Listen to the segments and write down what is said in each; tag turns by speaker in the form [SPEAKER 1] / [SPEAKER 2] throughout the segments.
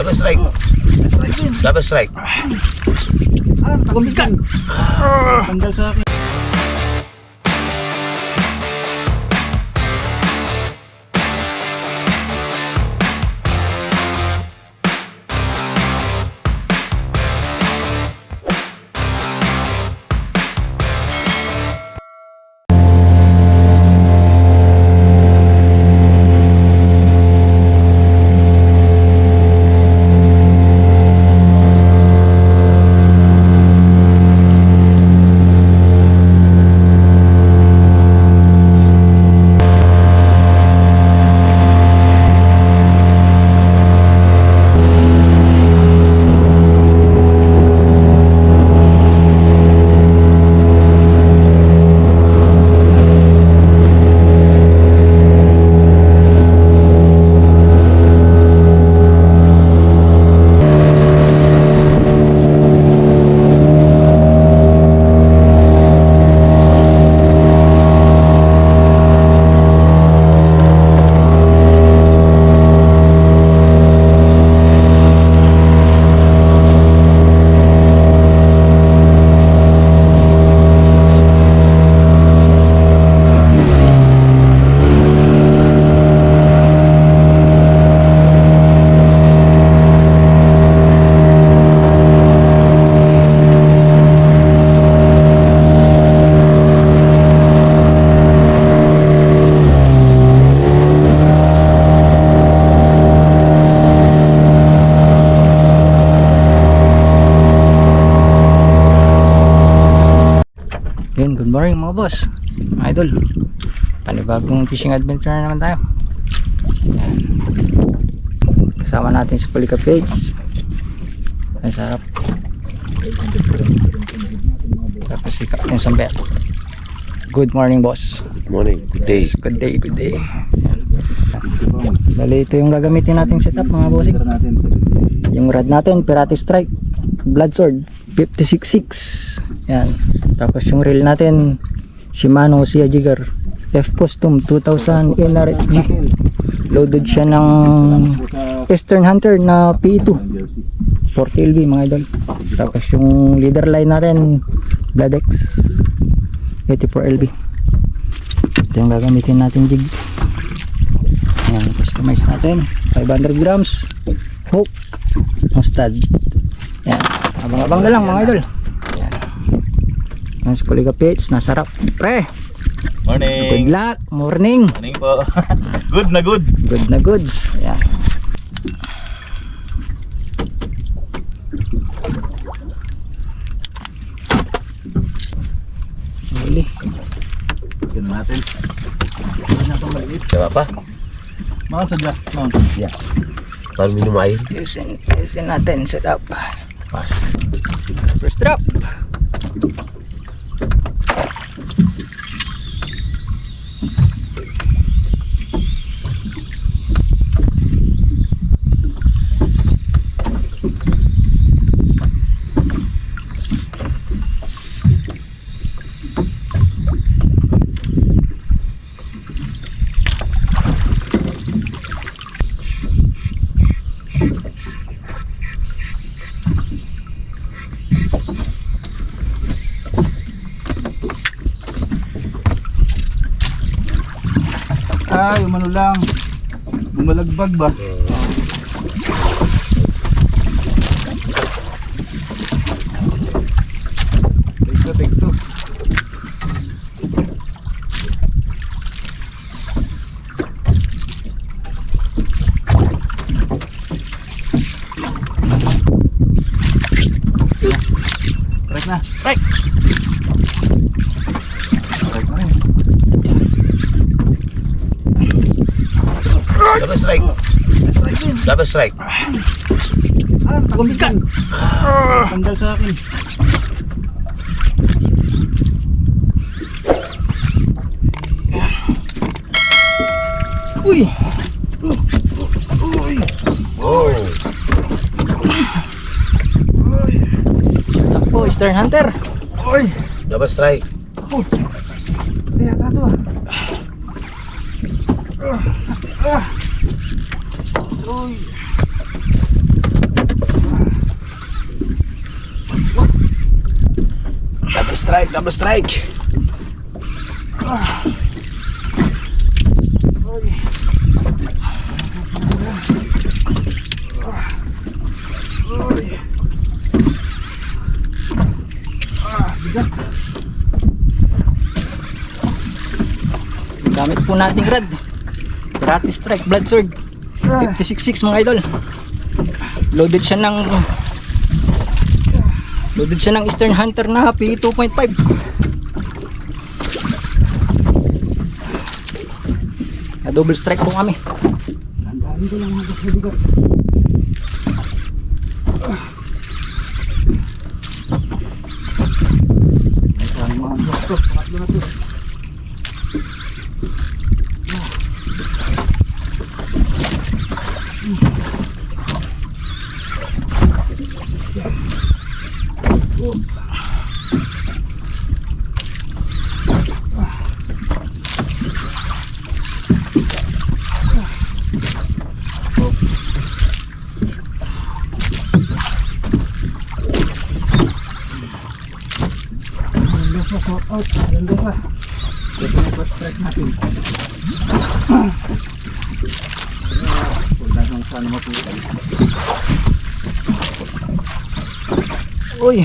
[SPEAKER 1] Double strike. Double strike.
[SPEAKER 2] Kumikan. Tanggal sa akin.
[SPEAKER 3] Yun, good morning mga boss, mga idol. Panibagong fishing adventure na naman tayo. Yan. Kasama natin si Polika Page. Ang sarap. Tapos si Captain Sambet. Good morning boss.
[SPEAKER 1] Good morning. Good day.
[SPEAKER 3] Yes, good day, good day. Bali, ito yung gagamitin nating setup mga bossing. Yung rod natin, Pirate Strike Blood Sword 56.6. Yan. Tapos yung reel natin, Shimano Sia Jigger F Custom 2000 NRSG. Loaded siya ng Eastern Hunter na P2 40 LB mga idol. Tapos yung leader line natin, Bladex 84 LB. Ito yung gagamitin natin jig. Yan, customize natin 500 grams hook mustad. Yan, abang-abang na lang mga idol. Yan, yan si Polika Page, nasarap pre.
[SPEAKER 2] Morning.
[SPEAKER 3] Good luck, morning.
[SPEAKER 2] Morning po. Good na good.
[SPEAKER 3] Good na goods. Yan. Huli.
[SPEAKER 2] Tignan natin. Hindi na itong maliit.
[SPEAKER 1] Diba pa?
[SPEAKER 2] Mga sadya.
[SPEAKER 1] Yeah. Paano minumayin?
[SPEAKER 3] Ayusin natin setup.
[SPEAKER 1] Pas.
[SPEAKER 3] First drop.
[SPEAKER 2] Ay, umano lang. Bumalagbag ba? Take two. Strike na.
[SPEAKER 3] Strike.
[SPEAKER 2] Strike na rin.
[SPEAKER 1] Double strike. Double strike.
[SPEAKER 2] Kumikan. Tanggal sa akin.
[SPEAKER 3] Uy.
[SPEAKER 1] Oh.
[SPEAKER 3] Takbo, Eastern Hunter.
[SPEAKER 2] Oy.
[SPEAKER 1] Double strike.
[SPEAKER 2] Oh. Kaya ka to Uy.
[SPEAKER 1] strike, double strike.
[SPEAKER 3] Gamit po nating rod. Pirate Strike Blood Sword 56.6 mga idol. Loaded siya ng Eastern Hunter na P 2.5. Na double strike po kami.
[SPEAKER 2] Tandaan ko lang mga boss bigat. Ang mga boss to, pangatlo na to. Mendoza, shout out Mendoza. Ito na first strike natin. Punta nang sana maputan.
[SPEAKER 3] Uy.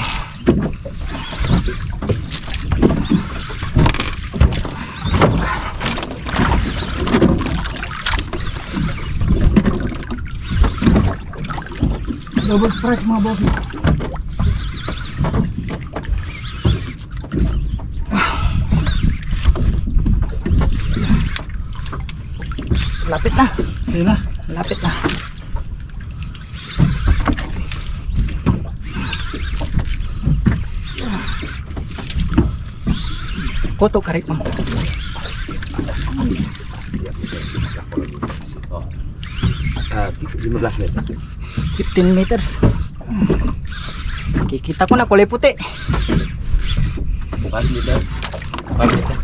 [SPEAKER 2] Double strike mga boss.
[SPEAKER 3] Lapit na.
[SPEAKER 2] Ayun na.
[SPEAKER 3] Lapit na. Koto karik mo.
[SPEAKER 1] Oh. 15 meter.
[SPEAKER 3] 15 meters. Kikita ko na kulay puti.
[SPEAKER 1] 5 meter. 5 meter.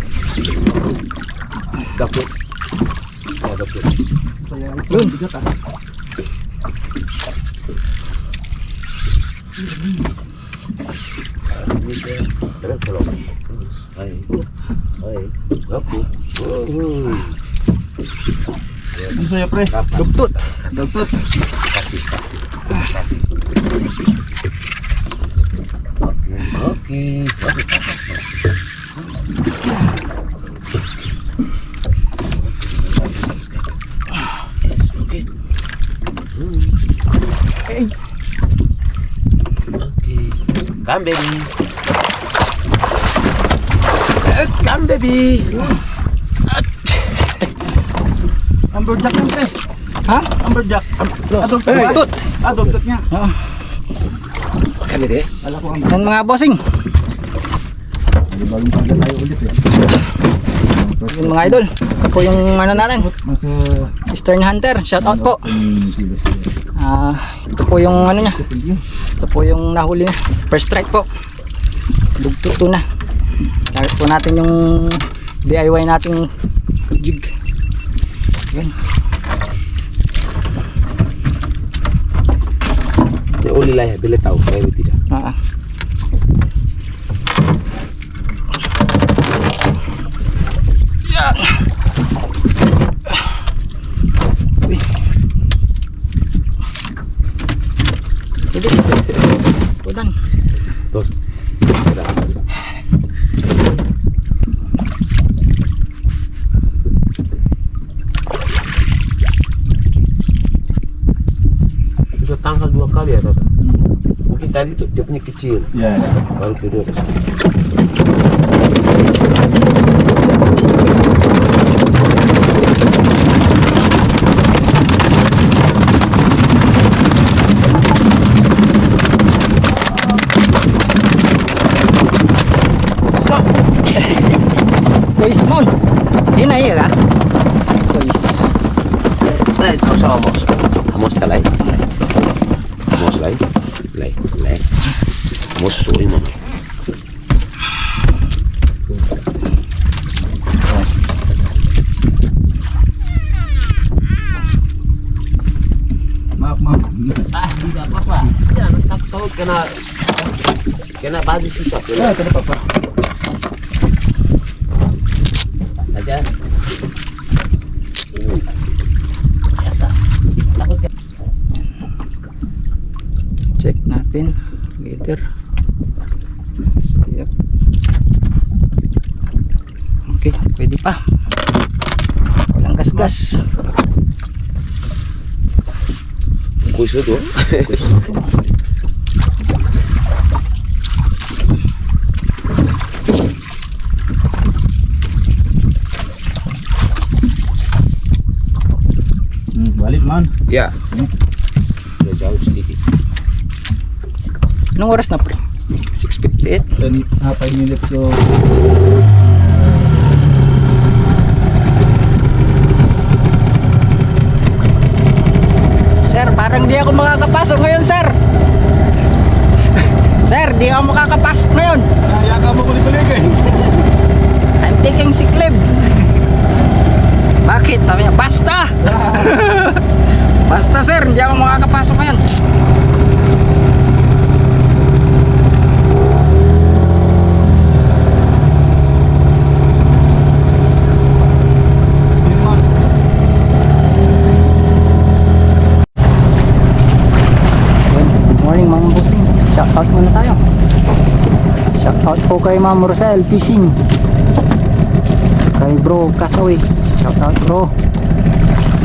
[SPEAKER 1] Gapit. Ya, gapit.
[SPEAKER 2] Kaya
[SPEAKER 3] Yun.
[SPEAKER 2] bigat ah.
[SPEAKER 1] Meter. Terus kalau. Ay. Ay. Gapit. Oh.
[SPEAKER 2] Ano sa'yo pre?
[SPEAKER 3] Dugtut.
[SPEAKER 2] Dagtot.
[SPEAKER 1] Oke. Oke.
[SPEAKER 3] Eh,
[SPEAKER 1] Oke. Come baby. Come baby.
[SPEAKER 2] Amberjack yan pre.
[SPEAKER 3] ha?
[SPEAKER 2] Amberjack. Adog
[SPEAKER 1] Hey.
[SPEAKER 3] Dugtut.
[SPEAKER 2] Dagtot niya.
[SPEAKER 3] Oh.
[SPEAKER 1] Kami deh.
[SPEAKER 2] Wala ko ang
[SPEAKER 3] Yan mga bossing.
[SPEAKER 2] bagong pagka tayo ulit eh.
[SPEAKER 3] Yun mga idol. Ito po yung ano natin.
[SPEAKER 2] Nasa
[SPEAKER 3] Eastern Hunter. Shout out po.
[SPEAKER 2] kilos.
[SPEAKER 3] Ito po yung ano niya. Ito po yung nahuli na. First strike po. Dugtut na. Gamit po natin yung DIY nating jig. Yan.
[SPEAKER 1] Ya uli lah ya, bila tahu saya tidak.
[SPEAKER 3] Ah. Yan. Uy. Pwede. Pudan.
[SPEAKER 1] Tuh. Sudah tanggal 2 kali ya, Tata. Mungkin tadi tuh dia punya kecil,
[SPEAKER 2] Ya.
[SPEAKER 1] baru kedua.
[SPEAKER 3] Boys mon. Hinay ya. Boys.
[SPEAKER 1] Nah, terus vamos. Vamos hasta ahí. Vamos ahí. Lai. Vamos suwi mo.
[SPEAKER 2] Maaf.
[SPEAKER 1] Hindi apa-apa. Ya, nagtakot kena bago susah.
[SPEAKER 2] Ya, ito na papa.
[SPEAKER 3] natin. Liter. Yep. Okay, pwede pa. Walang gas-gas.
[SPEAKER 1] Kuiso to.
[SPEAKER 2] Balik man.
[SPEAKER 1] Ya. Udah jauh sedikit.
[SPEAKER 3] Anong oras na pre? 6:58.
[SPEAKER 2] 5 minutes so.
[SPEAKER 3] Sir, parang di ako makakapasok ngayon, sir. Sir, di ako makakapasok ngayon.
[SPEAKER 2] Kaya ka mo kulit-kulit eh.
[SPEAKER 3] I'm taking sick leave. Bakit? Sabi niya, basta! Basta sir, hindi ako makakapasok ngayon. Good morning mga bossing. Shout out muna tayo. Shout out po kay Ma'am Rosel Fishing. Kay Bro Kasawi. Shout out bro.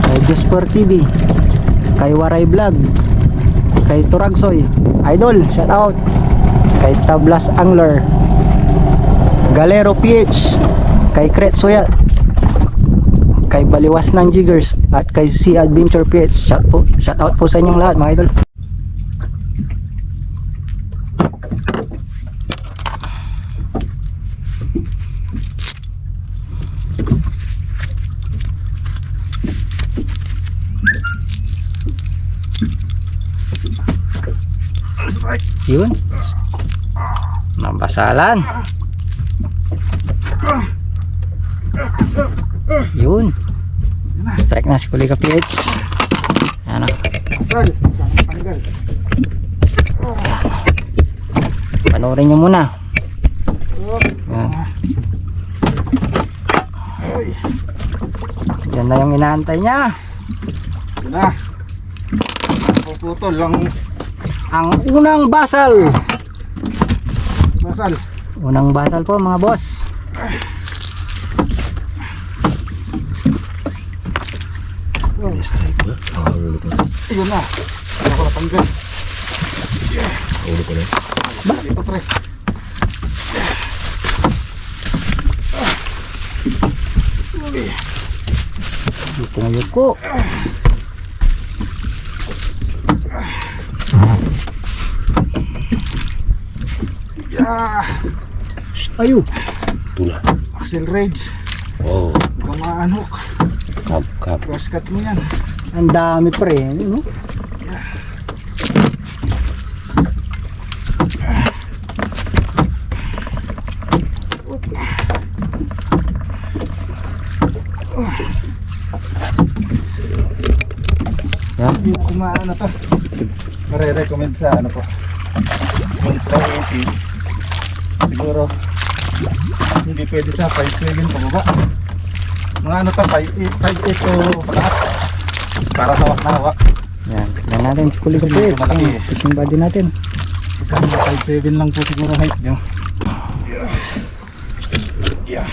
[SPEAKER 3] Kay Jasper TV. Kay Waray Vlog. Kay Turagsoy Idol. Shout out. Kay Tablas Angler. Galero PH. Kay Kret Soya. Kay Baliwas ng Jiggers. At kay Sea Adventure PH. Shout out po sa inyong lahat mga idol. Yun. Nabasalan. Yun. Strike na si Kuliga PH. Yan na. Panoorin nyo muna. Yan. Yan na yung inaantay niya.
[SPEAKER 2] Na. Puputol lang
[SPEAKER 3] Ang unang basal.
[SPEAKER 2] basal.
[SPEAKER 3] Unang basal po mga boss.
[SPEAKER 2] Ayun na. Ako na tanggal.
[SPEAKER 1] Ulo ko na.
[SPEAKER 2] Ba? Ito pre.
[SPEAKER 3] Yuko-yuko.
[SPEAKER 2] Yeah.
[SPEAKER 3] Ayo.
[SPEAKER 1] Tuna.
[SPEAKER 2] Axel Rage.
[SPEAKER 1] Oh,
[SPEAKER 2] Kamaanok.
[SPEAKER 1] kap.
[SPEAKER 2] Cross cut mo yan.
[SPEAKER 3] Ang dami pre. Ano? Yan.
[SPEAKER 2] Yung kumaan na to. Mare-recommend sa ano po. Yung 580. Siguro hindi pwede sa 5.7 pababa. Mga ano to 5.8 to pataas. Para hawak na hawak.
[SPEAKER 3] Yan. Yan natin si Kuliga
[SPEAKER 2] Kasi
[SPEAKER 3] PH.
[SPEAKER 2] malaki eh.
[SPEAKER 3] Fishing body natin.
[SPEAKER 2] Ikaw 5.7 lang po siguro height nyo. Yeah.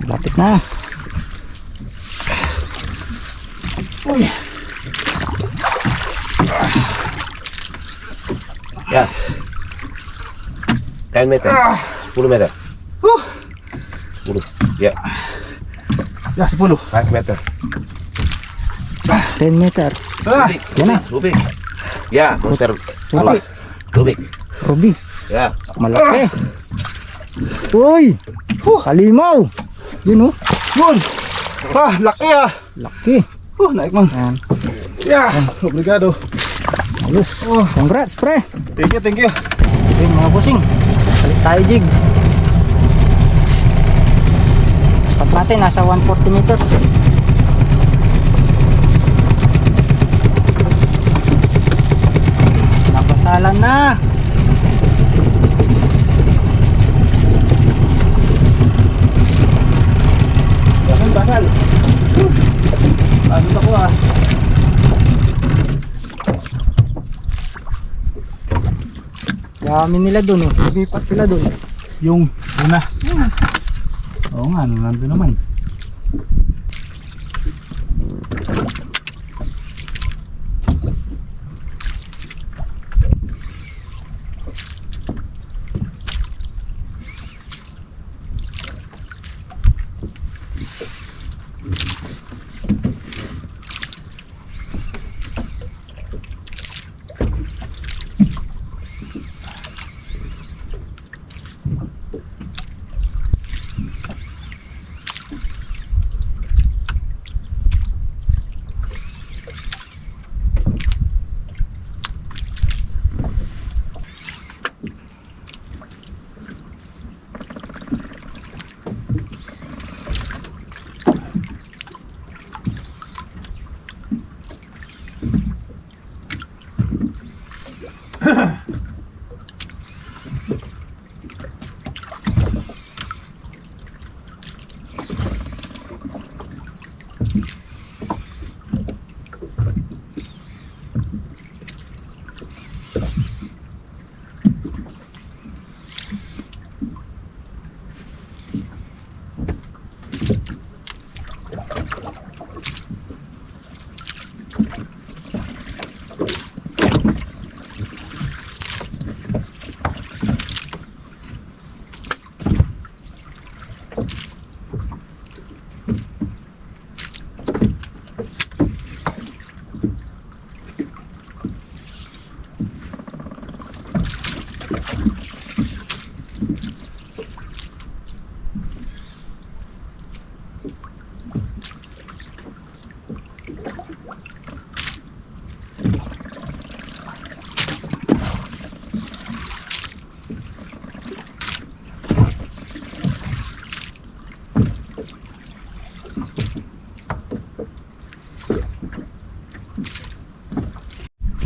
[SPEAKER 3] Lapit na.
[SPEAKER 2] Uy.
[SPEAKER 1] Ya. 10 meter. 10 meter. 10. Ya.
[SPEAKER 2] Yeah, 10.
[SPEAKER 1] 5 meter.
[SPEAKER 3] 10 meters.
[SPEAKER 2] Ah,
[SPEAKER 3] Yan na.
[SPEAKER 1] Rubik. Ya, monster.
[SPEAKER 3] Rubik.
[SPEAKER 1] Rubik.
[SPEAKER 3] Ruby.
[SPEAKER 1] Ya.
[SPEAKER 3] Malaki. Uy. Halimaw. Yun oh.
[SPEAKER 2] yun. Ah, laki ah.
[SPEAKER 3] Laki.
[SPEAKER 2] Naik man.
[SPEAKER 3] Yan.
[SPEAKER 2] Yeah, obrigado.
[SPEAKER 3] Ayos.
[SPEAKER 2] Oh.
[SPEAKER 3] Congrats pre.
[SPEAKER 2] Thank you, thank you.
[SPEAKER 3] Okay mga bossing. Balik tayo jig. Spot natin nasa 140 meters. Napasalan na.
[SPEAKER 2] Basal, basal.
[SPEAKER 3] Dami nila dun, oh. Lumipat sila dun.
[SPEAKER 2] Yung una. Oo nga, nandun naman.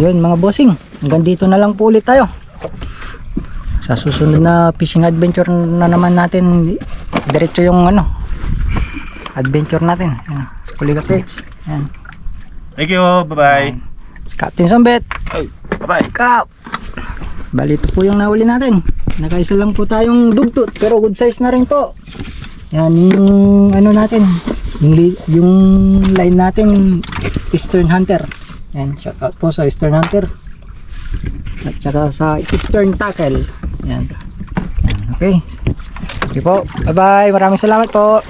[SPEAKER 3] Yun mga bossing, hanggang dito na lang po ulit tayo. Sa susunod na fishing adventure na naman natin, diretso yung adventure natin. Yan, sa Kuliga Fish. Yan.
[SPEAKER 2] Thank you, bye-bye.
[SPEAKER 3] Si Captain Sombet.
[SPEAKER 1] Bye-bye.
[SPEAKER 3] Kap! Bali, ito po yung nahuli natin. Nakaisa lang po tayong dugtot, pero good size na rin po. Yan yung natin, yung line natin, Eastern Hunter. Yan, shout out po sa Eastern Hunter at saka sa Eastern Tackle. Yan. Okay. Okay po, bye bye, maraming salamat po.